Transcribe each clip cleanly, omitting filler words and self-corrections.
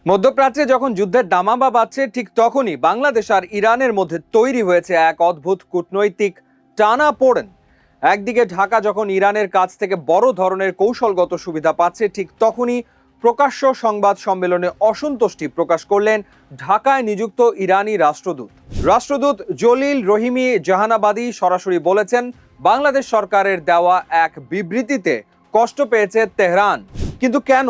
মধ্যপ্রাচ্যে যখন যুদ্ধের দামামা বাজছে ঠিক তখনই বাংলাদেশ আর ইরানের মধ্যে তৈরি হয়েছে এক অদ্ভুত কূটনৈতিক টানাপোড়েন। একদিকে ঢাকা যখন ইরানের কাছ থেকে বড় ধরনের কৌশলগত সুবিধা পাচ্ছে, ঠিক তখনই প্রকাশ্য সংবাদ সম্মেলনে অসন্তুষ্টি প্রকাশ করলেন ঢাকায় নিযুক্ত ইরানি রাষ্ট্রদূত জলিল রহিমি জাহানাবাদী সরাসরি বলেছেন, বাংলাদেশ সরকারের দেওয়া এক বিবৃতিতে কষ্ট পেয়েছে তেহরান। কিন্তু কেন?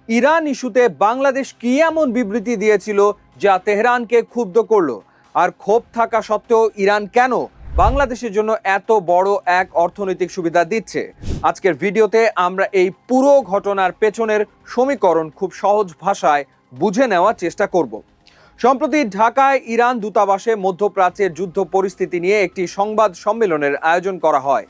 ইরান ইস্যুতে বাংলাদেশ কি এমন বিবৃতি দিয়েছিল যা তেহরানকে ক্ষুব্ধ করলো? আর ক্ষোভ থাকা সত্ত্বেও ইরান কেন বাংলাদেশের জন্য এত বড় এক অর্থনৈতিক সুবিধা দিচ্ছে? আজকের ভিডিওতে আমরা এই পুরো ঘটনার পেছনের সমীকরণ খুব সহজ ভাষায় বুঝে নেওয়ার চেষ্টা করব। সম্প্রতি ঢাকায় ইরান দূতাবাসে মধ্যপ্রাচ্যের যুদ্ধ পরিস্থিতি নিয়ে একটি সংবাদ সম্মেলনের আয়োজন করা হয়।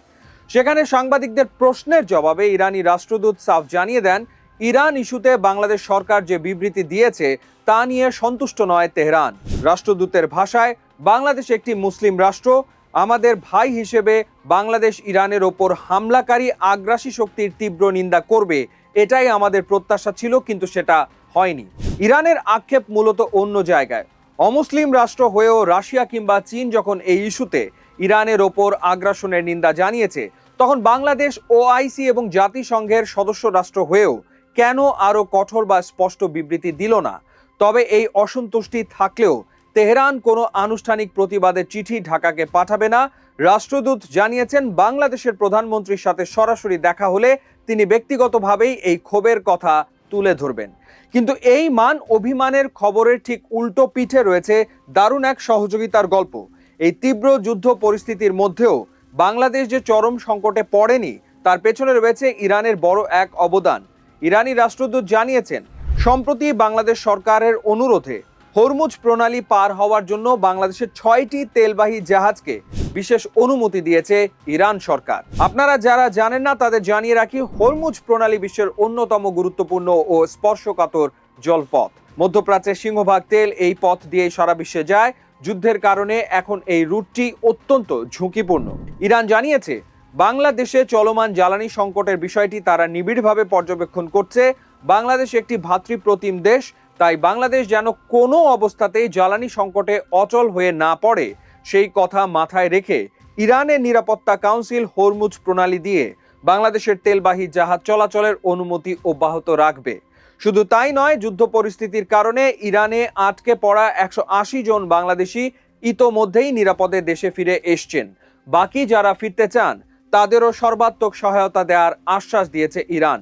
সেখানে সাংবাদিকদের প্রশ্নের জবাবে ইরানি রাষ্ট্রদূত সাফ জানিয়ে দেন, ইরান ইস্যুতে বাংলাদেশ সরকার যে বিবৃতি দিয়েছে তা নিয়ে সন্তুষ্ট নয় তেহরান। রাষ্ট্রদূতের ভাষায়, বাংলাদেশ একটি মুসলিম রাষ্ট্র, আমাদের ভাই হিসেবে বাংলাদেশ ইরানের ওপর হামলাকারী আগ্রাসী শক্তির তীব্র নিন্দা করবে, এটাই আমাদের প্রত্যাশা ছিল, কিন্তু সেটা হয়নি। ইরানের আক্ষেপ মূলত অন্য জায়গায়। অমুসলিম রাষ্ট্র হয়েও রাশিয়া কিংবা চীন যখন এই ইস্যুতে ইরানের ওপর আগ্রাসনের নিন্দা জানিয়েছে, তখন বাংলাদেশ ওআইসি এবং জাতিসংঘের সদস্য রাষ্ট্র হয়েও কেন আরো কঠোর বা স্পষ্ট বিবৃতি দিল না? তবে এই অসন্তুষ্টি থাকলেও তেহরান কোনো আনুষ্ঠানিক প্রতিবাদের চিঠি ঢাকাকে পাঠাবে না। রাষ্ট্রদূত জানিয়েছেন, বাংলাদেশের প্রধানমন্ত্রীর সাথে সরাসরি দেখা হলে তিনি ব্যক্তিগতভাবেই এই ক্ষোভের কথা তুলে ধরবেন। কিন্তু এই মান অভিমানের খবরের ঠিক উল্টো পিঠে রয়েছে দারুণ এক সহযোগিতার গল্প। এই তীব্র যুদ্ধ পরিস্থিতির মধ্যেও বাংলাদেশ যে চরম সংকটে পড়েনি, তার পেছনে রয়েছে ইরানের বড় এক অবদান। ইরানি রাষ্ট্রদূত জানিয়েছেন, সম্প্রতি বাংলাদেশ সরকারের অনুরোধে হরমুজ প্রণালী পার হওয়ার জন্য বাংলাদেশের 6টি তেলবাহী জাহাজকে বিশেষ অনুমতি দিয়েছে ইরান সরকার। আপনারা যারা জানেন না তাদের জানিয়ে রাখি, হরমুজ প্রণালী বিশ্বের অন্যতম গুরুত্বপূর্ণ ও স্পর্শকাতর জলপথ। মধ্যপ্রাচ্যের সিংহভাগ তেল এই পথ দিয়ে সারা বিশ্বে যায়। যুদ্ধের কারণে এখন এই রুটটি অত্যন্ত ঝুঁকিপূর্ণ। ইরান জানিয়েছে, বাংলাদেশে চলমান জ্বালানি সংকটের বিষয়টি তারা নিবিড়ভাবে পর্যবেক্ষণ করছে। বাংলাদেশ একটি ভ্রাতৃপ্রতিম দেশ, তাই বাংলাদেশ যেন কোনো অবস্থাতেই জ্বালানি সংকটে অচল হয়ে না পড়ে, সেই কথা মাথায় রেখে ইরানের নিরাপত্তা কাউন্সিল হরমুজ প্রণালী দিয়ে বাংলাদেশের তেলবাহী জাহাজ চলাচলের অনুমতি অব্যাহত রাখবে। শুধু তাই নয়, যুদ্ধ পরিস্থিতির কারণে ইরানে আটকে পড়া 180 জন বাংলাদেশি ইতোমধ্যেই নিরাপদে দেশে ফিরে এসছেন। বাকি যারা ফিরতে চান তাদেরও সর্বাত্মক সহায়তা দেওয়ার আশ্বাস দিয়েছে ইরান।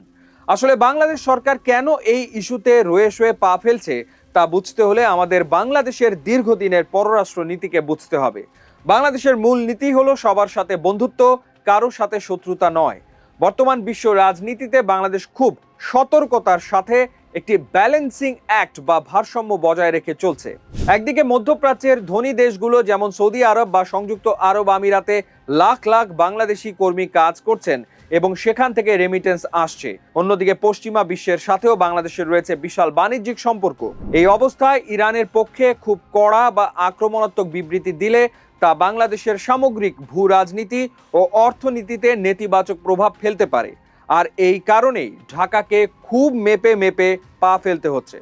আসলে বাংলাদেশ সরকার কেন এই ইস্যুতে রয়ে শোয়ে পা ফেলছে তা বুঝতে হলে আমাদের বাংলাদেশের দীর্ঘদিনের পররাষ্ট্র নীতিকে বুঝতে হবে। বাংলাদেশের মূল নীতি হলো সবার সাথে বন্ধুত্ব, কারোর সাথে শত্রুতা নয়। বর্তমান বিশ্ব রাজনীতিতে বাংলাদেশ খুব সতর্কতার সাথে একটি ব্যালেন্সিং অ্যাক্ট বা ভারসাম্য বজায় রেখে চলছে। একদিকে মধ্যপ্রাচ্যের ধনী দেশগুলো যেমন সৌদি আরব বা সংযুক্ত আরব আমিরাতে লাখ লাখ বাংলাদেশি কর্মী কাজ করছেন এবং সেখান থেকে রেমিটেন্স আসছে। অন্যদিকে পশ্চিমা বিশ্বের সাথেও বাংলাদেশের রয়েছে বিশাল বাণিজ্যিক সম্পর্ক। এই অবস্থায় ইরানের পক্ষে খুব কড়া বা আক্রমণাত্মক বিবৃতি দিলে তা বাংলাদেশের সামগ্রিক ভূ রাজনীতি ও অর্থনীতিতে নেতিবাচক প্রভাব ফেলতে পারে। আর এই কারণেই ঢাকাকে খুব মেপে পা ফেলতে হচ্ছে।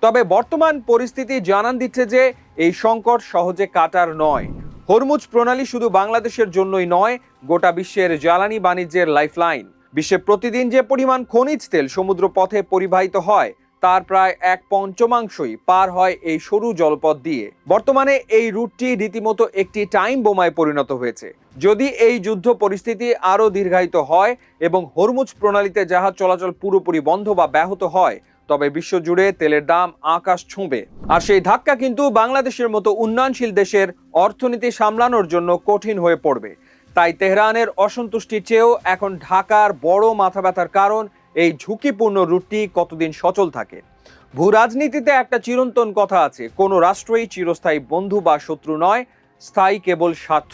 তবে বর্তমান পরিস্থিতি জানান দিচ্ছে যে এই সংকট সহজে কাটার নয়। হরমুজ প্রণালী শুধু বাংলাদেশের জন্যই নয়, গোটা বিশ্বের জ্বালানি বাণিজ্যের লাইফলাইন। বিশ্বে প্রতিদিন যে পরিমাণ খনিজ তেল সমুদ্র পথে পরিবাহিত হয় তার প্রায় 1/5 পার হয় এই সরু জলপথ দিয়ে। বর্তমানে এই রুটটি রীতিমতো একটি টাইম বোমায় পরিণত হয়েছে। যদি এই যুদ্ধ পরিস্থিতি আরও দীর্ঘায়িত হয় এবং হরমুজ প্রণালীতে জাহাজ চলাচল পুরোপুরি বন্ধ বা ব্যাহত হয়, তবে বিশ্বজুড়ে তেলের দাম আকাশ ছুঁবে। আর সেই ধাক্কা কিন্তু বাংলাদেশের মতো উন্নয়নশীল দেশের অর্থনীতি সামলানোর জন্য কঠিন হয়ে পড়বে। তাই তেহরানের অসন্তুষ্টির চেয়েও এখন ঢাকার বড় মাথা ব্যথার কারণ এই ঝুঁকিপূর্ণ রুটটি কতদিন সচল থাকে। ভূ রাজনীতিতে একটা চিরন্তন কথা আছে, কোনো রাষ্ট্রই চিরস্থায়ী বন্ধু বা শত্রু নয়, স্থায়ী কেবল স্বার্থ।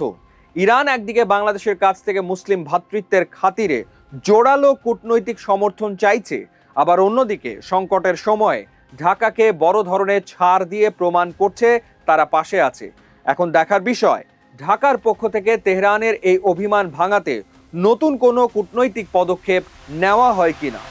ইরান একদিকে বাংলাদেশের কাছ থেকে মুসলিম ভ্রাতৃত্বের খাতিরে জোরালো কূটনৈতিক সমর্থন চাইছে, আবার অন্যদিকে সংকটের সময় ঢাকাকে বড় ধরনের ছাড় দিয়ে প্রমাণ করছে তারা পাশে আছে। এখন দেখার বিষয়, ঢাকার পক্ষ থেকে তেহরানের এই অভিমান ভাঙাতে নতুন কোনো কূটনৈতিক পদক্ষেপ নেওয়া হয় কিনা।